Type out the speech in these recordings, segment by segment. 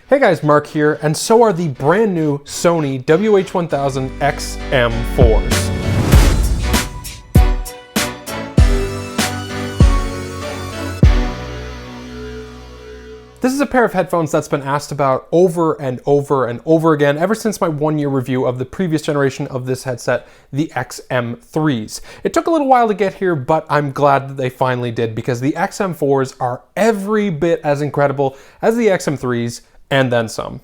Hey guys, Mark here, and so are the brand new Sony WH1000XM4s. This is a pair of headphones that's been asked about over and over and over again ever since my one-year review of the previous generation of this headset, the XM3s. It took a little while to get here, but I'm glad that they finally did because the XM4s are every bit as incredible as the XM3s and then some.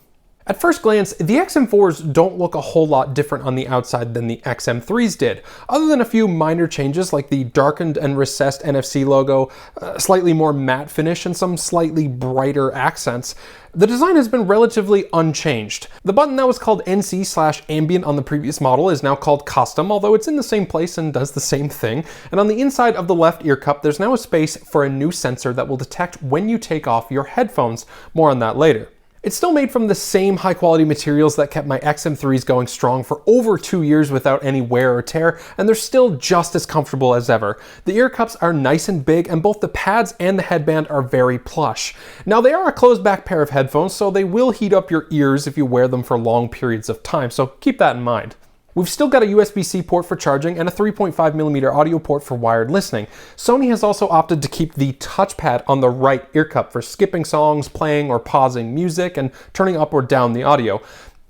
At first glance, the XM4s don't look a whole lot different on the outside than the XM3s did, other than a few minor changes like the darkened and recessed NFC logo, a slightly more matte finish, and some slightly brighter accents. The design has been relatively unchanged. The button that was called NC/ambient on the previous model is now called custom, although it's in the same place and does the same thing. And on the inside of the left ear cup, there's now a space for a new sensor that will detect when you take off your headphones. More on that later. It's still made from the same high quality materials that kept my XM3s going strong for over 2 years without any wear or tear, and they're still just as comfortable as ever. The ear cups are nice and big, and both the pads and the headband are very plush. Now they are a closed back pair of headphones, so they will heat up your ears if you wear them for long periods of time, so keep that in mind. We've still got a USB-C port for charging and a 3.5mm audio port for wired listening. Sony has also opted to keep the touchpad on the right ear cup for skipping songs, playing or pausing music, and turning up or down the audio.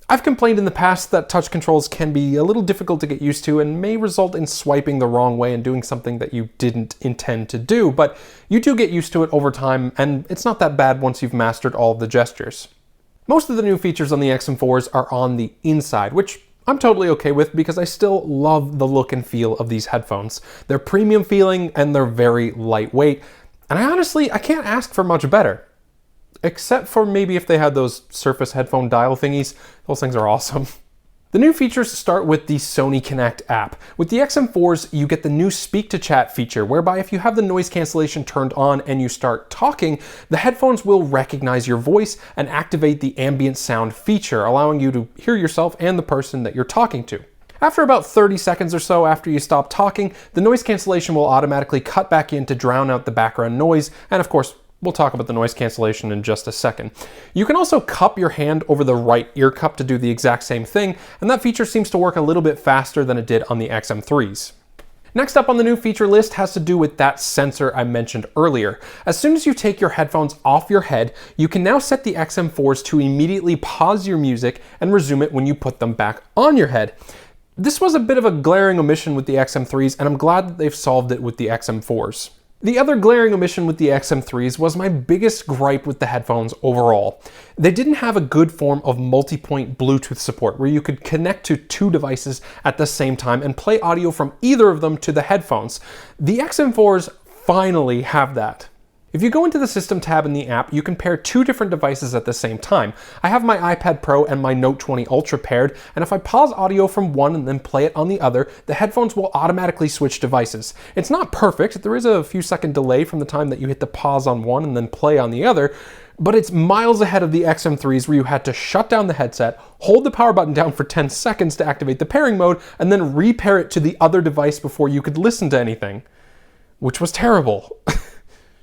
I've complained in the past that touch controls can be a little difficult to get used to and may result in swiping the wrong way and doing something that you didn't intend to do, but you do get used to it over time, and it's not that bad once you've mastered all of the gestures. Most of the new features on the XM4s are on the inside, which I'm totally okay with because I still love the look and feel of these headphones. They're premium feeling and they're very lightweight, and I can't ask for much better. Except for maybe if they had those Surface headphone dial thingies. Those things are awesome. The new features start with the Sony Connect app. With the XM4s, you get the new Speak to Chat feature, whereby if you have the noise cancellation turned on and you start talking, the headphones will recognize your voice and activate the ambient sound feature, allowing you to hear yourself and the person that you're talking to. After about 30 seconds or so after you stop talking, the noise cancellation will automatically cut back in to drown out the background noise, and of course, we'll talk about the noise cancellation in just a second. You can also cup your hand over the right ear cup to do the exact same thing, and that feature seems to work a little bit faster than it did on the XM3s. Next up on the new feature list has to do with that sensor I mentioned earlier. As soon as you take your headphones off your head, you can now set the XM4s to immediately pause your music and resume it when you put them back on your head. This was a bit of a glaring omission with the XM3s, and I'm glad that they've solved it with the XM4s. The other glaring omission with the XM3s was my biggest gripe with the headphones overall. They didn't have a good form of multipoint Bluetooth support where you could connect to two devices at the same time and play audio from either of them to the headphones. The XM4s finally have that. If you go into the System tab in the app, you can pair two different devices at the same time. I have my iPad Pro and my Note 20 Ultra paired, and if I pause audio from one and then play it on the other, the headphones will automatically switch devices. It's not perfect, there is a few second delay from the time that you hit the pause on one and then play on the other, but it's miles ahead of the XM3s where you had to shut down the headset, hold the power button down for 10 seconds to activate the pairing mode, and then repair it to the other device before you could listen to anything. Which was terrible.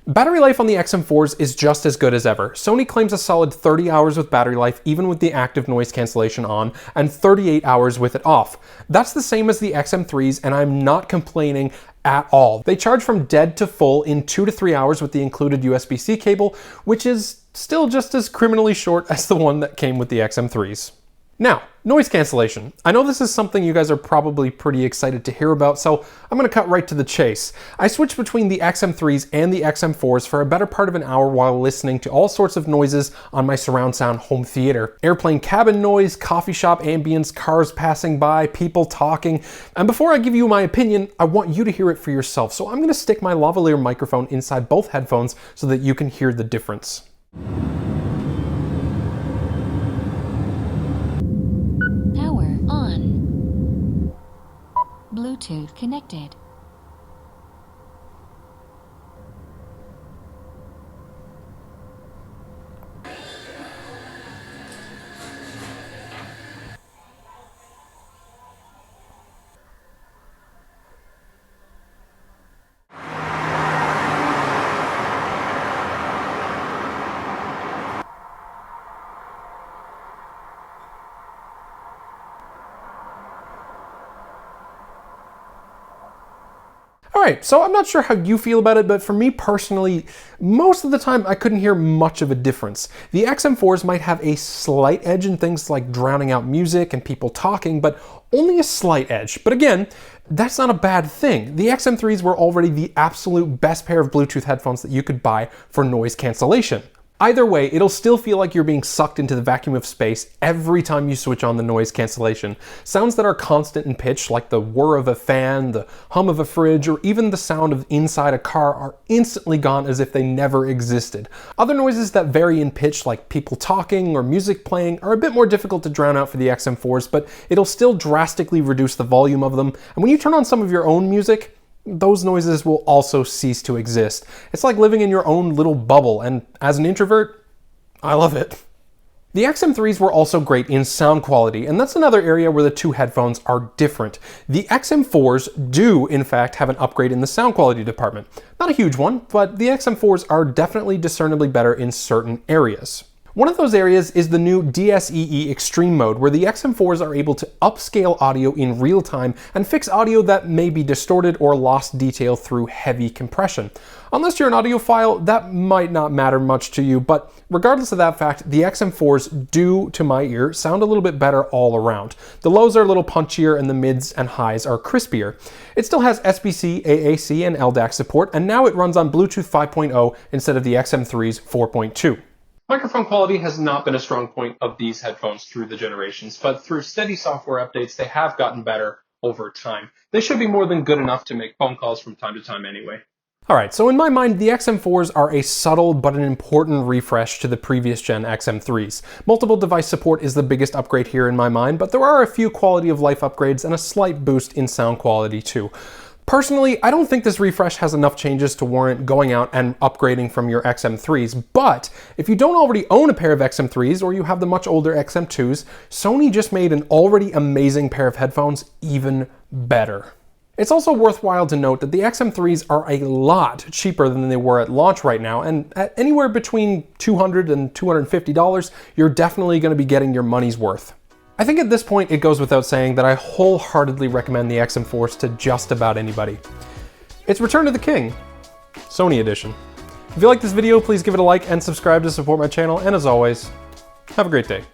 Battery life on the XM4s is just as good as ever. Sony claims a solid 30 hours with battery life even with the active noise cancellation on, and 38 hours with it off. That's the same as the XM3s, and I'm not complaining at all. They charge from dead to full in 2 to 3 hours with the included USB-C cable, which is still just as criminally short as the one that came with the XM3s. Now, noise cancellation. I know this is something you guys are probably pretty excited to hear about, so I'm going to cut right to the chase. I switched between the XM3s and the XM4s for a better part of an hour while listening to all sorts of noises on my surround sound home theater. Airplane cabin noise, coffee shop ambience, cars passing by, people talking. And before I give you my opinion, I want you to hear it for yourself, so I'm going to stick my lavalier microphone inside both headphones so that you can hear the difference. Bluetooth connected. Alright, so I'm not sure how you feel about it, but for me personally, most of the time I couldn't hear much of a difference. The XM4s might have a slight edge in things like drowning out music and people talking, but only a slight edge. But again, that's not a bad thing. The XM3s were already the absolute best pair of Bluetooth headphones that you could buy for noise cancellation. Either way, it'll still feel like you're being sucked into the vacuum of space every time you switch on the noise cancellation. Sounds that are constant in pitch, like the whir of a fan, the hum of a fridge, or even the sound of inside a car, are instantly gone as if they never existed. Other noises that vary in pitch, like people talking or music playing, are a bit more difficult to drown out for the XM4s, but it'll still drastically reduce the volume of them. And when you turn on some of your own music, those noises will also cease to exist. It's like living in your own little bubble, and as an introvert, I love it. The XM3s were also great in sound quality, and that's another area where the two headphones are different. The XM4s do, in fact, have an upgrade in the sound quality department. Not a huge one, but the XM4s are definitely discernibly better in certain areas. One of those areas is the new DSEE Extreme mode, where the XM4s are able to upscale audio in real time and fix audio that may be distorted or lost detail through heavy compression. Unless you're an audiophile, that might not matter much to you, but regardless of that fact, the XM4s do, to my ear, sound a little bit better all around. The lows are a little punchier and the mids and highs are crispier. It still has SBC, AAC, and LDAC support, and now it runs on Bluetooth 5.0 instead of the XM3's 4.2. Microphone quality has not been a strong point of these headphones through the generations, but through steady software updates, they have gotten better over time. They should be more than good enough to make phone calls from time to time anyway. Alright, so in my mind, the XM4s are a subtle but an important refresh to the previous gen XM3s. Multiple device support is the biggest upgrade here in my mind, but there are a few quality of life upgrades and a slight boost in sound quality too. Personally, I don't think this refresh has enough changes to warrant going out and upgrading from your XM3s, but if you don't already own a pair of XM3s or you have the much older XM2s, Sony just made an already amazing pair of headphones even better. It's also worthwhile to note that the XM3s are a lot cheaper than they were at launch right now, and at anywhere between $200 and $250, you're definitely going to be getting your money's worth. I think at this point it goes without saying that I wholeheartedly recommend the XM4s to just about anybody. It's Return to the King, Sony edition. If you like this video, please give it a like and subscribe to support my channel, and as always, have a great day.